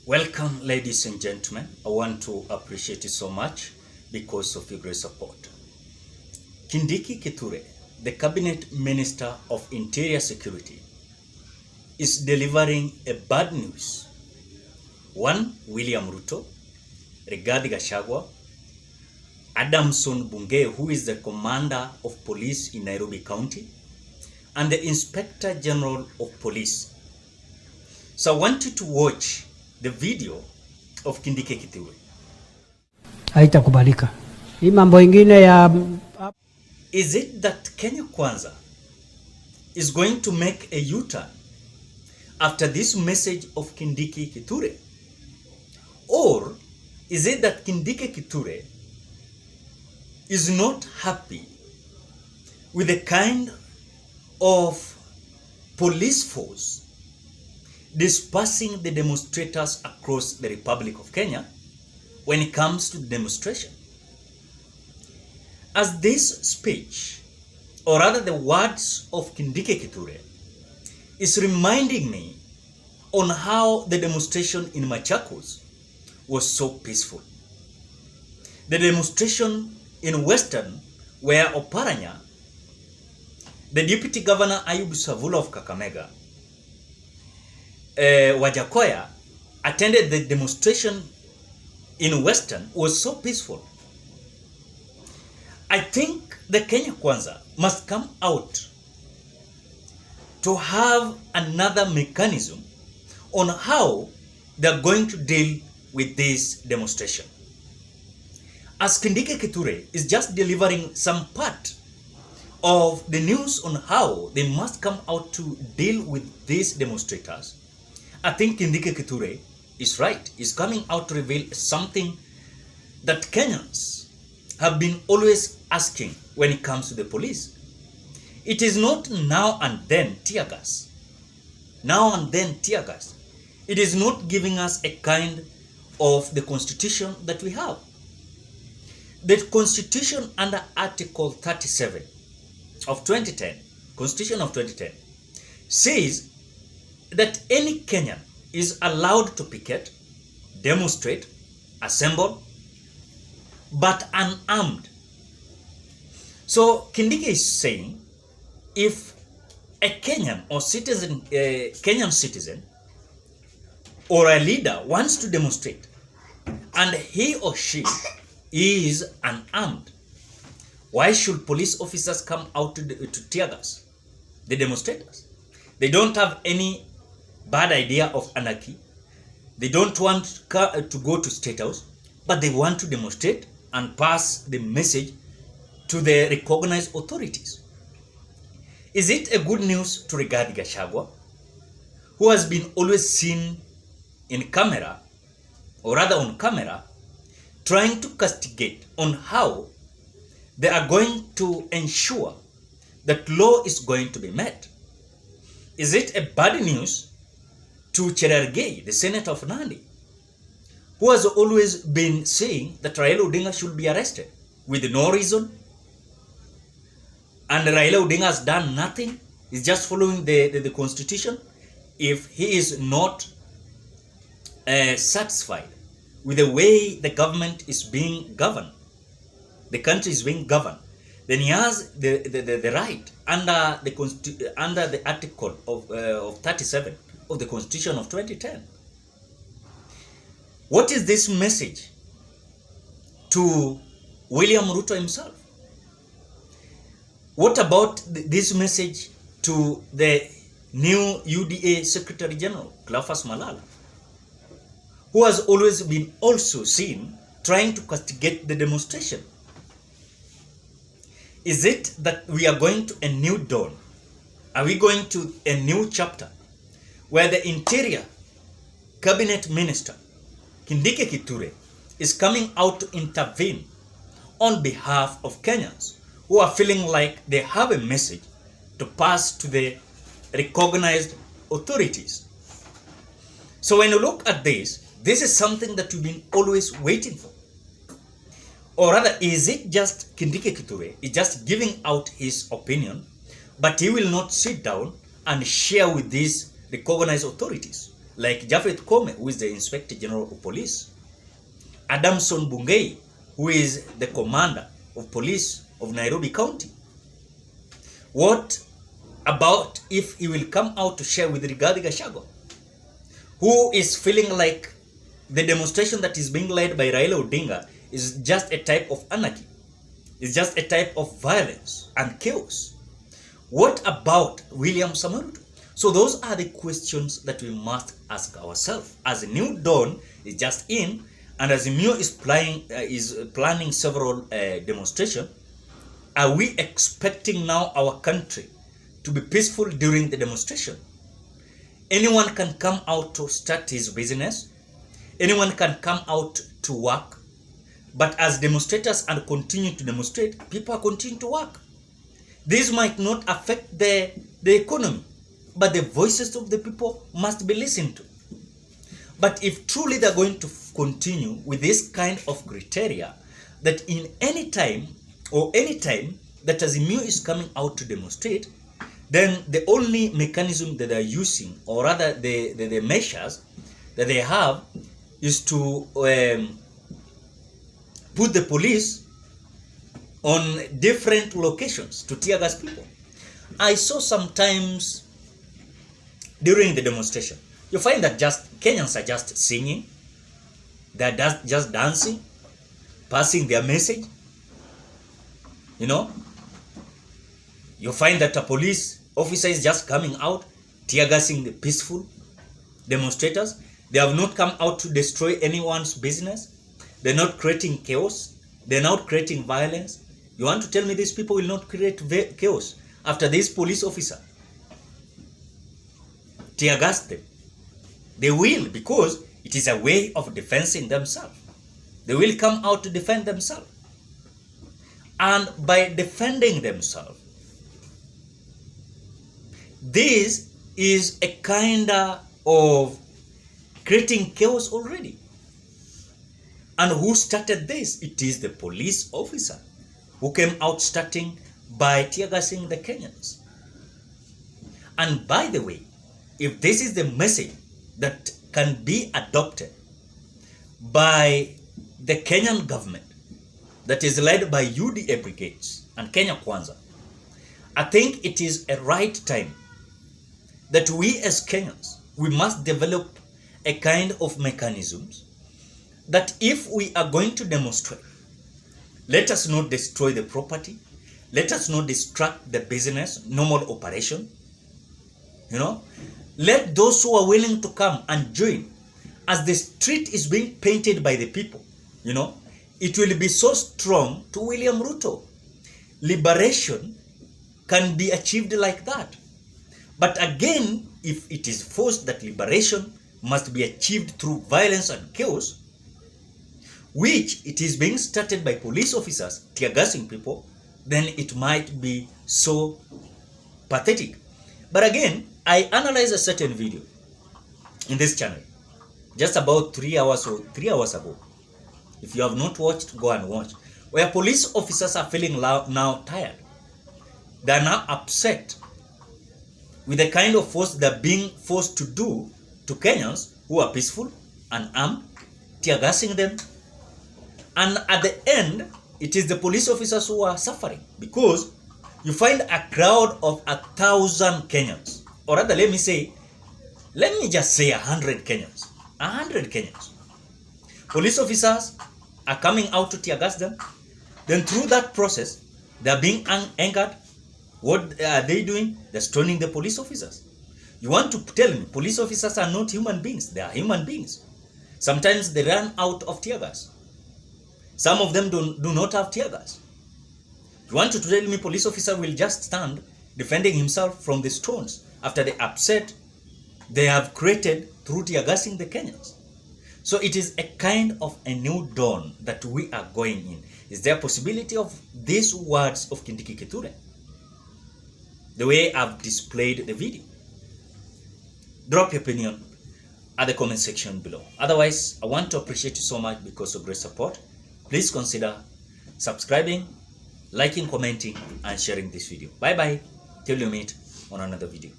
Welcome, ladies and gentlemen. I want to appreciate you so much because of your great support. Kindiki Kithure, the Cabinet Minister of Interior Security, is delivering a bad news. One, William Ruto, Rigathi Gachagua, Adamson Bungei, who is the Commander of Police in Nairobi County, and the Inspector General of Police. So I want you to watch the video of Kindiki Kithure. Haitakubalika. Hii mambo ingine ya Is it that Kenya Kwanza is going to make a U-turn after this message of Kindiki Kithure? Or is it that Kindiki Kithure is not happy with the kind of police force dispersing the demonstrators across the Republic of Kenya when it comes to the demonstration? As this speech, or rather the words of Kindiki Kithure, is reminding me on how the demonstration in Machakos was so peaceful. The demonstration in Western, where Oparanya, the Deputy Governor Ayubu Savula of Kakamega, Wajakoya, attended the demonstration in Western, was so peaceful. I think the Kenya Kwanza must come out to have another mechanism on how they're going to deal with this demonstration. As Kindiki Kithure is just delivering some part of the news on how they must come out to deal with these demonstrators, I think Kindiki Kithure is right. He's coming out to reveal something that Kenyans have been always asking when it comes to the police. It is not now and then tear gas. Now and then tear gas. It is not giving us a kind of the constitution that we have. The constitution under Article 37 of 2010, Constitution of 2010, says that any Kenyan is allowed to picket, demonstrate, assemble, but unarmed. So Kindiki is saying, if a Kenyan or citizen, a Kenyan citizen or a leader wants to demonstrate and he or she is unarmed, why should police officers come out to tear gas the demonstrators? They don't have any bad idea of anarchy. They don't want to go to State House, but they want to demonstrate and pass the message to the recognized authorities. Is it a good news to Rigathi Gachagua, who has been always seen in camera, or rather on camera, trying to castigate on how they are going to ensure that law is going to be met? Is it a bad news to Cherargei, the senator of Nandi, who has always been saying that Raila Odinga should be arrested with no reason? And Raila Odinga has done nothing. He's just following the constitution. If he is not satisfied with the way the government is being governed, the country is being governed, then he has the right under the article of 37 of the Constitution of 2010. What is this message to William Ruto himself? What about this message to the new UDA Secretary General, Cleophas Malala, who has always been also seen trying to castigate the demonstration? Is it that we are going to a new dawn? Are we going to a new chapter where the Interior Cabinet Minister Kindiki Kithure is coming out to intervene on behalf of Kenyans who are feeling like they have a message to pass to the recognized authorities? So when you look at this is something that you've been always waiting for. Or rather, is it just Kindiki Kithure is just giving out his opinion, but he will not sit down and share with these recognized authorities? like Japhet Kome, who is the Inspector General of Police, Adamson Bungei, who is the Commander of Police of Nairobi County. What about if he will come out to share with Rigathi Gachagua, who is feeling like the demonstration that is being led by Raila Odinga is just a type of anarchy, is just a type of violence and chaos? What about William Samoei Ruto? So those are the questions that we must ask ourselves. As a new dawn is just in, and as Emio is planning several demonstrations, are we expecting now our country to be peaceful during the demonstration? Anyone can come out to start his business. Anyone can come out to work. But as demonstrators and continue to demonstrate, people are continuing to work. This might not affect the economy, but the voices of the people must be listened to. But if truly they're going to continue with this kind of criteria, that in any time that Azimio is coming out to demonstrate, then the only mechanism that they're using, or rather the measures that they have, is to put the police on different locations to tear gas people. I saw sometimes during the demonstration, you find that just Kenyans are just singing, they're just dancing, passing their message. You know, you find that a police officer is just coming out, tear gassing the peaceful demonstrators. They have not come out to destroy anyone's business. They're not creating chaos. They're not creating violence. You want to tell me these people will not create chaos after this police officer tear gassed them? They will, because it is a way of defending themselves. They will come out to defend themselves. And by defending themselves, this is a kind of creating chaos already. And who started this? It is the police officer who came out starting by tear gassing the Kenyans. And by the way, if this is the message that can be adopted by the Kenyan government that is led by UDA brigades and Kenya Kwanza, I think it is a right time that we as Kenyans, we must develop a kind of mechanisms that if we are going to demonstrate, let us not destroy the property, let us not distract the business, normal operation. You know, let those who are willing to come and join, as the street is being painted by the people, you know, it will be so strong to William Ruto. Liberation can be achieved like that. But again, if it is forced that liberation must be achieved through violence and chaos, which it is being started by police officers tear gassing people, then it might be so pathetic. But again, I analyzed a certain video in this channel just about 3 hours ago. If you have not watched, go and watch. Where police officers are feeling now tired. They are now upset with the kind of force they're being forced to do to Kenyans who are peaceful and armed, tear gassing them. And at the end, it is the police officers who are suffering, because you find a crowd of 1,000 Kenyans, or rather let me just say 100 Kenyans. 100 Kenyans. Police officers are coming out to tear gas them. Then through that process, they are being angered. What are they doing? They're stoning the police officers. You want to tell me police officers are not human beings? They are human beings. Sometimes they run out of tear gas. Some of them do not have tear gas. You want to tell me police officer will just stand defending himself from the stones after the upset they have created through tear gassing the Kenyans? So it is a kind of a new dawn that we are going in. Is there a possibility of these words of Kindiki Kithure, the way I've displayed the video? Drop your opinion at the comment section below. Otherwise, I want to appreciate you so much because of great support. Please consider subscribing, liking, commenting, and sharing this video. Bye bye. Till you meet on another video.